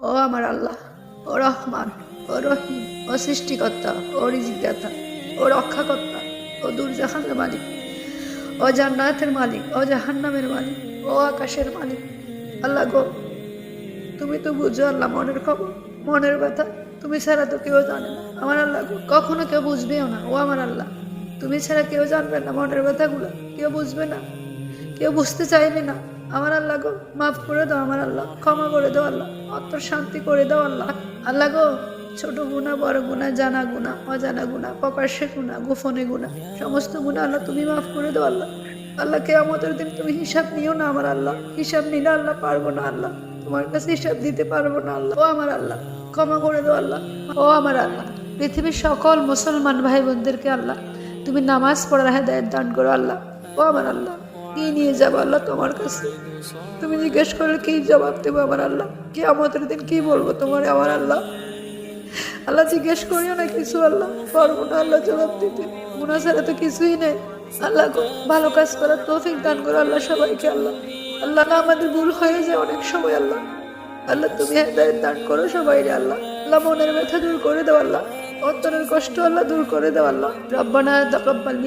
ও আমার আল্লাহ, ও রহমান, ও রহিম, ও সৃষ্টিকর্তা, ও রিজিকদাতা, ও রক্ষাকর্তা, ও দুরজাহানের মালিক, ও জান্নাতের মালিক, ও জাহান্নামের মালিক, ও আকাশের মালিক। আল্লাহ গো, তুমি তো বুঝো আল্লাহ মনের খবর, মনের ব্যথা তুমি ছাড়া তো কেউ জানে না। আমার আল্লাহ গো, কখনো কেউ বুঝবেও না। ও আমার আল্লাহ, তুমি ছাড়া কেউ জানবে না মনের ব্যথাগুলো, কেউ বুঝবে না, কেউ বুঝতে চাইবে না। আমার আল্লাহ গো, মাফ করে দাও আমার আল্লাহ, ক্ষমা করে দাও আল্লাহ, অন্তর শান্তি করে দাও আল্লাহ। আল্লাহ গো, ছোট গুণা, বড় গুণা, জানা গুণা, অজানা গুণা, প্রকাশ্যে গুণা, গোপনে গুণা, সমস্ত গুণা আল্লাহ তুমি মাফ করে দাও আল্লাহ। আল্লাহ কিয়ামতের দিন তুমি হিসাব নিও না আমার আল্লাহ, হিসাব নিলে আল্লাহ পারবো না আল্লাহ, তোমার কাছে হিসাব দিতে পারবো না আল্লাহ। ও আমার আল্লাহ, ক্ষমা করে দাও আল্লাহ। ও আমার আল্লাহ, পৃথিবীর সকল মুসলমান ভাই বোনদেরকে আল্লাহ তুমি নামাজ পড়ার হেদায়েত দান করো আল্লাহ। ও আমার আল্লাহ, কি নিয়ে যাবো আল্লাহ তোমার কাছে? তুমি জিজ্ঞেস করলে কি জবাব দেবো আমার আল্লাহ? কিয়ামতের দিন কি বলবো তোমার আমার আল্লাহ? আল্লাহ জিজ্ঞেস করিও না কিছু আল্লাহ, পারবো না আল্লাহ জবাব দিতে। গুনাহ ছাড়া তো কিছুই নেই আল্লাহ গো। ভালো কাজ করার তৌফিক দান করো আল্লাহ সবাইকে আল্লাহ। আল্লাহ না আমাদের ভুল হয়ে যায় অনেক সময় আল্লাহ, আল্লাহ তুমি হেদায়েত দান করো সবাইকে আল্লাহ। আল্লাহ মনের ব্যথা দূর করে দাও আল্লাহ, অন্তরের কষ্ট আল্লাহ দূর করে দাও আল্লাহ। রব্বানা তাকাব্বাল